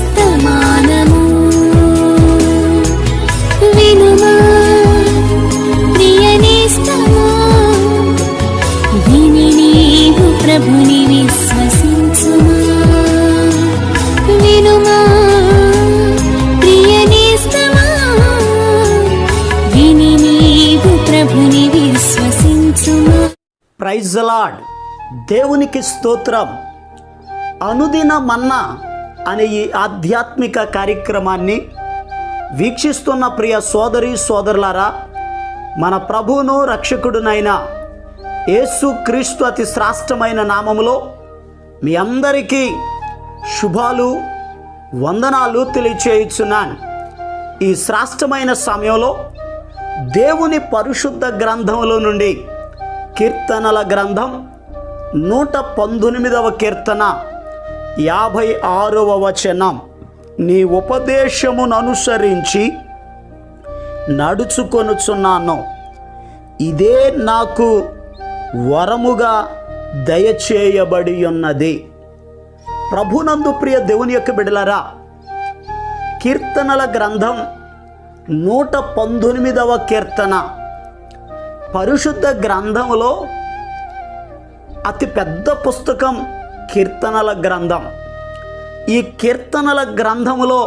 వర్తమానము వినుమా ప్రియ నేస్తమా, విని నీవు ప్రభుని విశ్వసించుమా. వినుమా ప్రియ నేస్తమా, విని నీవు ప్రభుని విశ్వసించుమా. Praise the lord. దేవునికి స్తోత్రం. అనుదిన మన్నా అనే ఈ ఆధ్యాత్మిక కార్యక్రమాన్ని వీక్షిస్తున్న ప్రియ సోదరి సోదరులారా, మన ప్రభువును రక్షకుడునైన యేసు క్రీస్తు అతి శ్రేష్టమైన నామములో మీ అందరికీ శుభాలు వందనాలు తెలియచేయుచున్నాను. ఈ శ్రేష్టమైన సమయంలో దేవుని పరిశుద్ధ గ్రంథంలో నుండి కీర్తనల గ్రంథం 119వ కీర్తన 56వ వచనం, నీ ఉపదేశమును అనుసరించి నడుచుకొనుచున్నాను, ఇదే నాకు వరముగా దయచేయబడి ఉన్నది. ప్రభునందు ప్రియ దేవుని యొక్క బిడ్డలారా, కీర్తనల గ్రంథం 119వ కీర్తన పరిశుద్ధ గ్రంథంలో అతి పెద్ద పుస్తకం కీర్తనల గ్రంథం. ఈ కీర్తనల గ్రంథములో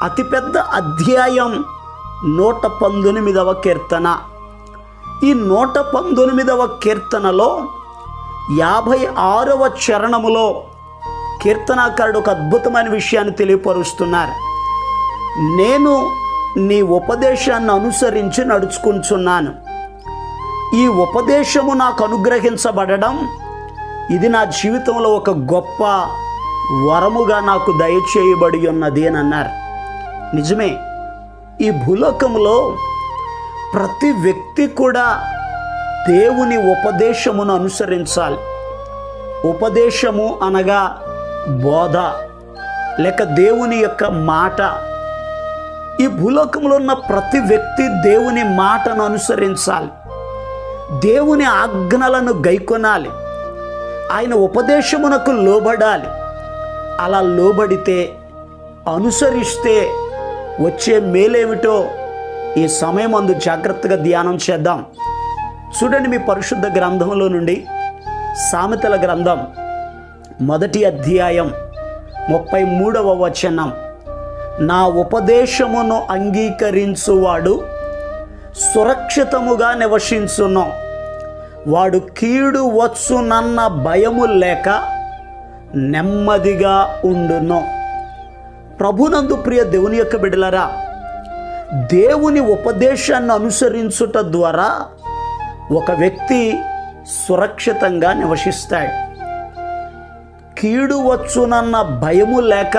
అతిపెద్ద అధ్యాయం 119వ కీర్తన. ఈ 119వ కీర్తనలో 56వ చరణములో కీర్తనాకారుడు ఒక అద్భుతమైన విషయాన్ని తెలియపరుస్తున్నారు. నేను నీ ఉపదేశాన్ని అనుసరించి నడుచుకుంటున్నాను. ఈ ఉపదేశము నాకు అనుగ్రహించబడడం ఇది నా జీవితంలో ఒక గొప్ప వరముగా నాకు దయచేయబడి ఉన్నది అని అన్నారు. నిజమే, ఈ భూలోకంలో ప్రతి వ్యక్తి కూడా దేవుని ఉపదేశమును అనుసరించాలి. ఉపదేశము అనగా బోధ లేక దేవుని యొక్క మాట. ఈ భూలోకంలో ఉన్న ప్రతి వ్యక్తి దేవుని మాటను అనుసరించాలి, దేవుని ఆజ్ఞలను గైకొనాలి, ఆయన ఉపదేశమునకు లోబడాలి. అలా లోబడితే, అనుసరిస్తే వచ్చే మేలేమిటో ఈ సమయం అందు జాగ్రత్తగా ధ్యానం చేద్దాం. చూడండి, మీ పరిశుద్ధ గ్రంథంలో నుండి సామెతల గ్రంథం 1వ అధ్యాయం 33వ వచనం, నా ఉపదేశమును అంగీకరించువాడు సురక్షితముగా నివసించును, వాడు కీడు వచ్చునన్న భయము లేక నెమ్మదిగా ఉండును. ప్రభునందు ప్రియ దేవుని యొక్క బిడ్డలారా, దేవుని ఉపదేశాన్ని అనుసరించుట ద్వారా ఒక వ్యక్తి సురక్షితంగా నివసిస్తాడు. కీడు వచ్చునన్న భయము లేక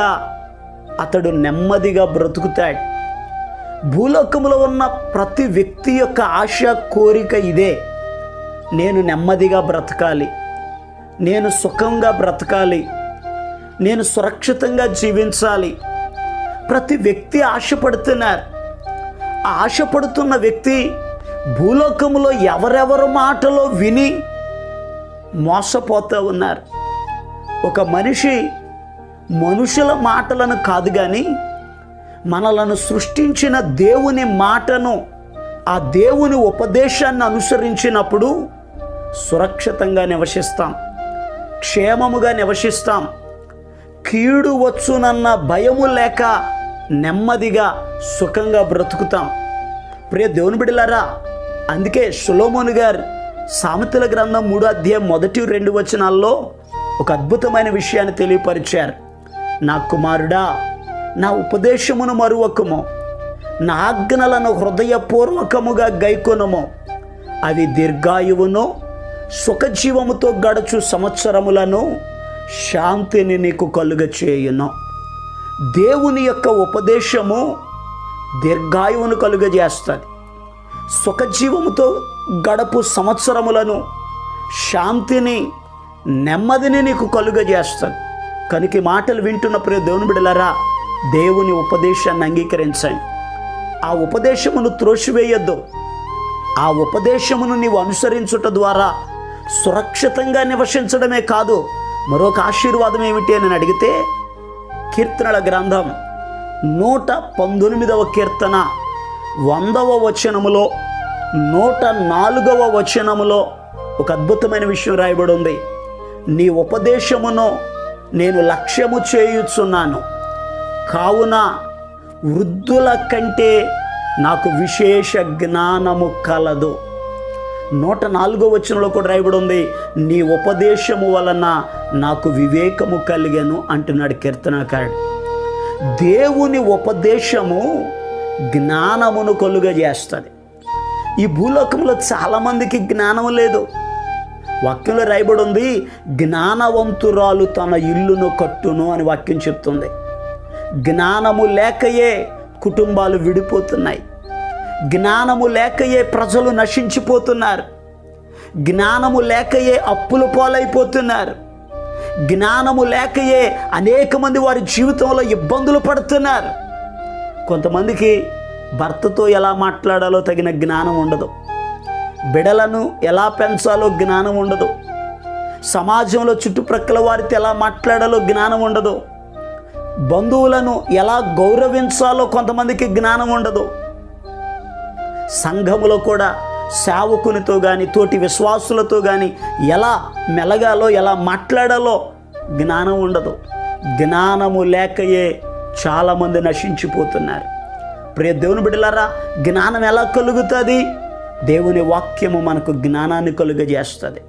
అతడు నెమ్మదిగా బ్రతుకుతాడు. భూలోకంలో ఉన్న ప్రతి వ్యక్తి యొక్క ఆశ, కోరిక ఇదే. నేను నెమ్మదిగా బ్రతకాలి, నేను సుఖంగా బ్రతకాలి, నేను సురక్షితంగా జీవించాలి. ప్రతి వ్యక్తి ఆశపడుతున్నారు. ఆ ఆశపడుతున్న వ్యక్తి భూలోకంలో ఎవరెవరి మాటలో విని మోసపోతూ ఉన్నారు. ఒక మనిషి మనుషుల మాటలను కాదు కానీ మనలను సృష్టించిన దేవుని మాటను, ఆ దేవుని ఉపదేశాన్ని అనుసరించినప్పుడు సురక్షితంగా నివసిస్తాం, క్షేమముగా నివసిస్తాం. కీడు వచ్చునన్న భయము లేక నెమ్మదిగా సుఖంగా బ్రతుకుతాం. ప్రియ దేవుని బిడ్డలారా, అందుకే సొలొమోను గారు సామెతల గ్రంథం 3వ అధ్యాయం 1-2 వచనాల్లో ఒక అద్భుతమైన విషయాన్ని తెలియపరిచారు. నా కుమారుడా, నా ఉపదేశమును మరువకము, నా ఆజ్ఞలను హృదయపూర్వకముగా గైకొనుము, అవి దీర్ఘాయువును సుఖజీవముతో గడుచు సంవత్సరములను శాంతిని నీకు కలుగచేయును. దేవుని యొక్క ఉపదేశము దీర్ఘాయువును కలుగజేస్తుంది, సుఖజీవముతో గడపు సంవత్సరములను, శాంతిని, నెమ్మదిని నీకు కలుగజేస్తుంది. కనుక ఈ మాటలు వింటున్న ప్రియ దేవుని బిడ్డలారా, దేవుని ఉపదేశాన్ని అంగీకరించండి. ఆ ఉపదేశమును త్రోసివేయొద్దు. ఆ ఉపదేశమును నీవు అనుసరించుట ద్వారా సురక్షితంగా నివసించడమే కాదు, మరొక ఆశీర్వాదం ఏమిటి అని అడిగితే, కీర్తనల గ్రంథం 119వ కీర్తన 100వ వచనములో 104వ వచనములో ఒక అద్భుతమైన విషయం రాయబడి ఉంది. నీ ఉపదేశమును నేను లక్ష్యము చేయుచున్నాను, కావున వృద్ధుల కంటే నాకు విశేష జ్ఞానము కలదు. 104వ వచనంలో కూడా రాయబడి ఉంది, నీ ఉపదేశము వలన నాకు వివేకము కలిగెను అంటున్నాడు కీర్తనకారుడు. దేవుని ఉపదేశము జ్ఞానమును కలుగజేస్తుంది. ఈ భూలోకంలో చాలామందికి జ్ఞానం లేదు. వాక్యంలో రాయబడి ఉంది, జ్ఞానవంతురాలు తన ఇల్లును కట్టును అని వాక్యం చెప్తుంది. జ్ఞానము లేకయే కుటుంబాలు విడిపోతున్నాయి. జ్ఞానము లేకయే ప్రజలు నశించిపోతున్నారు. జ్ఞానము లేకయే అప్పుల పాలైపోతున్నారు. జ్ఞానము లేకయే అనేక మంది వారి జీవితంలో ఇబ్బందులు పడుతున్నారు. కొంతమందికి భర్తతో ఎలా మాట్లాడాలో తగిన జ్ఞానం ఉండదు. బిడలను ఎలా పెంచాలో జ్ఞానం ఉండదు. సమాజంలో చుట్టుప్రక్కల వారితో ఎలా మాట్లాడాలో జ్ఞానం ఉండదు. బంధువులను ఎలా గౌరవించాలో కొంతమందికి జ్ఞానం ఉండదు. సంఘములో కూడా సేవకునితో కానీ తోటి విశ్వాసులతో కానీ ఎలా మెలగాలో ఎలా మాట్లాడాలో జ్ఞానం ఉండదు. జ్ఞానము లేకయే చాలామంది నశించిపోతున్నారు. ప్రియ దేవుని బిడ్డలారా, జ్ఞానం ఎలా కలుగుతుంది? దేవుని వాక్యము మనకు జ్ఞానాన్ని కలుగజేస్తుంది.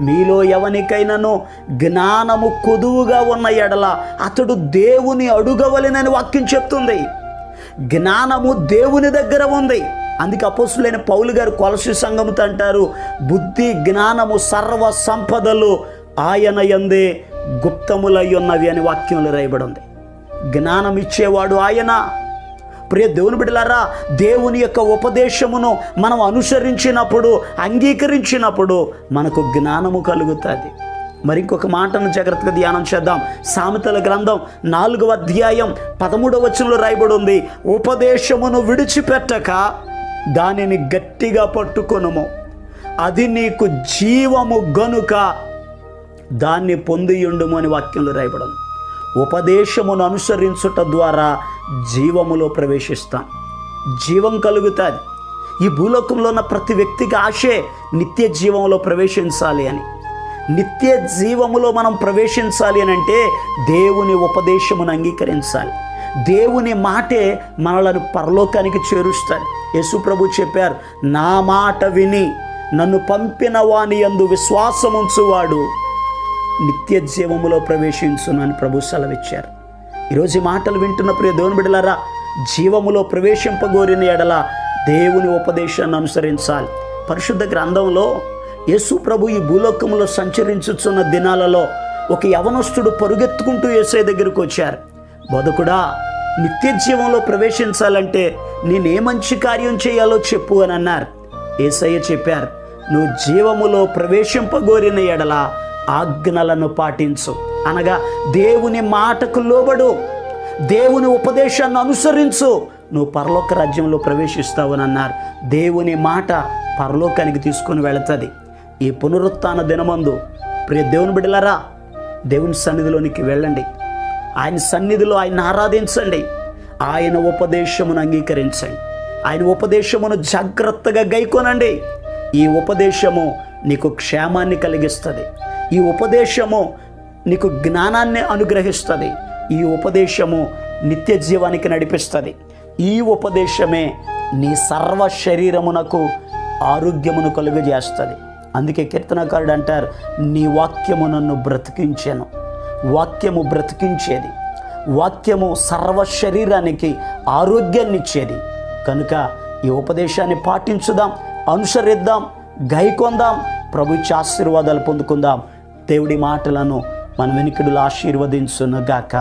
మీలో ఎవనికైనానో జ్ఞానము కొదువుగా ఉన్న ఎడల అతడు దేవుని అడుగవలెనని వాక్యం చెప్తుంది. జ్ఞానము దేవుని దగ్గర ఉంది. అందుకే అపోస్తులైన పౌలు గారు కొలస్సీ సంఘముతో అంటారు, బుద్ధి జ్ఞానము సర్వ సంపదలు ఆయన యందే గుప్తములై ఉన్నవి అని వాక్యంలో రాయబడి ఉంది. జ్ఞానం ఇచ్చేవాడు ఆయన. ప్రియ దేవుని బిడ్డలారా, దేవుని యొక్క ఉపదేశమును మనం అనుసరించినప్పుడు, అంగీకరించినప్పుడు మనకు జ్ఞానము కలుగుతుంది. మరి ఇంకొక మాటను జాగ్రత్తగా ధ్యానం చేద్దాం. సామెతల గ్రంథం 4వ అధ్యాయం 13వ వచనంలో రాయబడి ఉంది, ఉపదేశమును విడిచిపెట్టక దానిని గట్టిగా పట్టుకొనుము, అది నీకు జీవము గనుక దాన్ని పొందియుండుము అని వాక్యంలో రాయబడి ఉంది. ఉపదేశమును అనుసరించుట ద్వారా జీవములో ప్రవేశిస్తాం, జీవం కలుగుతుంది. ఈ భూలోకంలో ఉన్న ప్రతి వ్యక్తికి ఆశే నిత్య జీవంలో ప్రవేశించాలి అని. నిత్య జీవములో మనం ప్రవేశించాలి అని అంటే దేవుని ఉపదేశమును అంగీకరించాలి. దేవుని మాటే మనలను పరలోకానికి చేరుస్తుంది. యేసు ప్రభు చెప్పారు, నా మాట విని నన్ను పంపిన వాని యందు విశ్వాసముంచువాడు నిత్య జీవములో ప్రవేశించునని ప్రభు సెలవిచ్చారు. ఈరోజు ఈ మాటలు వింటున్న ప్రియ దేవుని బిడ్డలారా, జీవములో ప్రవేశింపగోరిన ఎడల దేవుని ఉపదేశాన్ని అనుసరించాలి. పరిశుద్ధ గ్రంథంలో యేసు ప్రభు ఈ భూలోకంలో సంచరించుచున్న దినాలలో ఒక యవనస్తుడు పరుగెత్తుకుంటూ యేసయ్య దగ్గరికి వచ్చారు. బోధకుడా, నిత్య జీవంలో ప్రవేశించాలంటే నేనే మంచి కార్యం చేయాలో చెప్పు అని అన్నారు. యేసయ్య చెప్పారు, నువ్వు జీవములో ప్రవేశింపగోరిన ఎడల ఆజ్ఞలను పాటించు. అనగా దేవుని మాటకు లోబడు, దేవుని ఉపదేశాన్ని అనుసరించు, నువ్వు పరలోక రాజ్యంలో ప్రవేశిస్తావని అన్నారు. దేవుని మాట పరలోకానికి తీసుకొని వెళుతుంది. ఈ పునరుత్థాన దినమందు ప్రియ దేవుని బిడ్డలారా, దేవుని సన్నిధిలోనికి వెళ్ళండి. ఆయన సన్నిధిలో ఆయన ఆరాధించండి. ఆయన ఉపదేశమును అంగీకరించండి. ఆయన ఉపదేశమును జాగ్రత్తగా గైకొనండి. ఈ ఉపదేశము నీకు క్షేమాన్ని కలిగిస్తుంది. ఈ ఉపదేశము నీకు జ్ఞానాన్ని అనుగ్రహిస్తుంది. ఈ ఉపదేశము నిత్య జీవానికి నడిపిస్తుంది. ఈ ఉపదేశమే నీ సర్వ శరీరమునకు ఆరోగ్యమును కలుగజేస్తుంది. అందుకే కీర్తనకారుడు అంటారు, నీ వాక్యము నన్ను బ్రతికించెను. వాక్యము బ్రతికించేది. వాక్యము సర్వ శరీరానికి ఆరోగ్యాన్ని ఇచ్చేది. కనుక ఈ ఉపదేశాన్ని పాటించుదాం, అనుసరిద్దాం, గైకొందాం, ప్రభు ఇచ్చే ఆశీర్వాదాలు పొందుకుందాం. దేవుడి మాటలను మన వెనుకడులు ఆశీర్వదించునుగాక.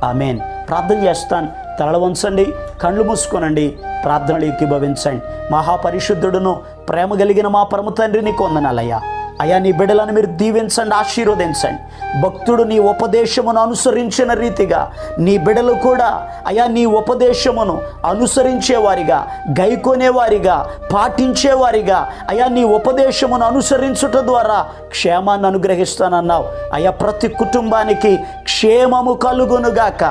ఆమేన్. ప్రార్థన చేస్తాను. తల వంచండి, కళ్ళు మూసుకోనండి, ప్రార్థనలు ఏకీభవించండి. మహాపరిశుద్ధుడును ప్రేమ కలిగిన మా పరమ తండ్రి, నీకు వందనాలయ్యా. అయా నీ బిడ్డలను మీరు దీవించండి, ఆశీర్వదించండి. భక్తుడు నీ ఉపదేశమును అనుసరించిన రీతిగా నీ బిడ్డలు కూడా అయా నీ ఉపదేశమును అనుసరించేవారిగా, గైకొనేవారిగా, పాటించేవారిగా అయా నీ ఉపదేశమును అనుసరించుట ద్వారా క్షేమాన్ని అనుగ్రహిస్తానన్నావు. అయా ప్రతి కుటుంబానికి క్షేమము కలుగునుగాక,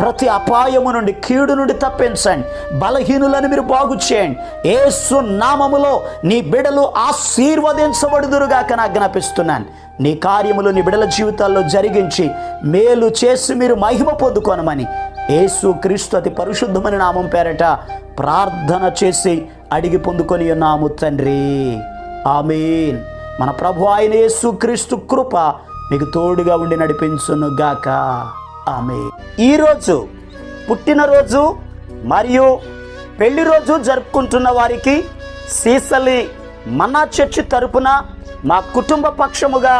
ప్రతి అపాయము నుండి, కీడు నుండి తప్పించండి, బలహీనులను మీరు బాగు చేయండి. యేసు నామములో నీ బిడ్డలు ఆశీర్వదించబడుదురుగాక ఆజ్ఞాపిస్తున్నాను. నీ కార్యములు నీ బిడ్డల జీవితాల్లో జరిగించి మేలు చేసి మీరు మహిమ పొందుకొనమని యేసు క్రీస్తు అతి పరిశుద్ధమైన నామం పేరట ప్రార్థన చేసి అడిగి పొందుకొని ఉన్నాము తండ్రి, ఆమేన్. మన ప్రభు అయిన యేసు క్రీస్తు కృప మీకు తోడుగా ఉండి నడిపించును గాక, ఆమేన్. ఈరోజు పుట్టినరోజు మరియు పెళ్లి రోజు జరుపుకుంటున్న వారికి సీసలి మన్నా చర్చి తరపున మా కుటుంబ పక్షముగా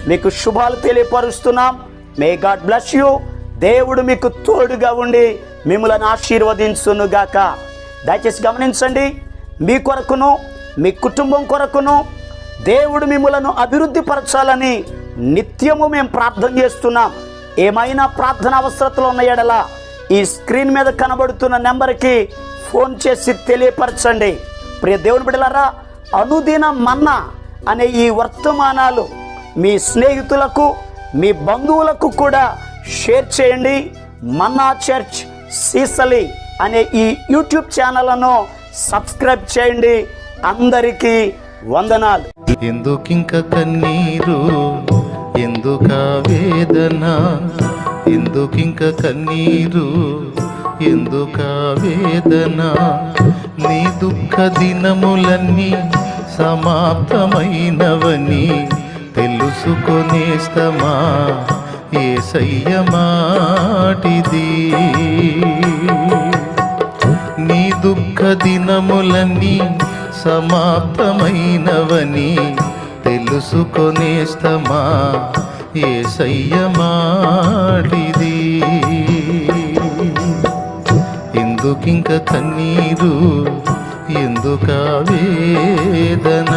మీకు శుభాలు తెలియపరుస్తున్నాం. May God bless you. దేవుడు మీకు తోడుగా ఉండి మిమ్మల్ని ఆశీర్వదించునుగాక. దయచేసి గమనించండి, మీ కొరకును మీ కుటుంబం కొరకును దేవుడు మిమ్మలను అభివృద్ధి పరచాలని నిత్యము మేము ప్రార్థన చేస్తున్నాం. ఏమైనా ప్రార్థన అవసరతలు ఉన్న ఎడల ఈ స్క్రీన్ మీద కనబడుతున్న నెంబర్కి ఫోన్ చేసి తెలియపరచండి. ప్రియ దేవుని బిడ్డలారా, అనుదిన మన్నా అనే ఈ వర్తమానాలు మీ స్నేహితులకు, మీ బంధువులకు కూడా షేర్ చేయండి. మన్నా చర్చ్ సీసలి అనే ఈ యూట్యూబ్ ఛానల్ను సబ్స్క్రైబ్ చేయండి. అందరికీ వందనాలు. ఎందుకింక కన్నీరు, ఎందుక వేదన, ఎందుకింక కన్నీరు, ఎందుక వేదన, నీ దుఃఖ దినములన్నీ సమాప్తమైనవని తెలుసుకొనేస్తమా యేసయ్య మాటిది. నీ దుఃఖ దినములన్నీ సమాప్తమైనవని తెలుసుకొనేస్తమా యేసయ్య మాటిది. ఎందుకింక కన్నీరు, ఎందుక వేదన.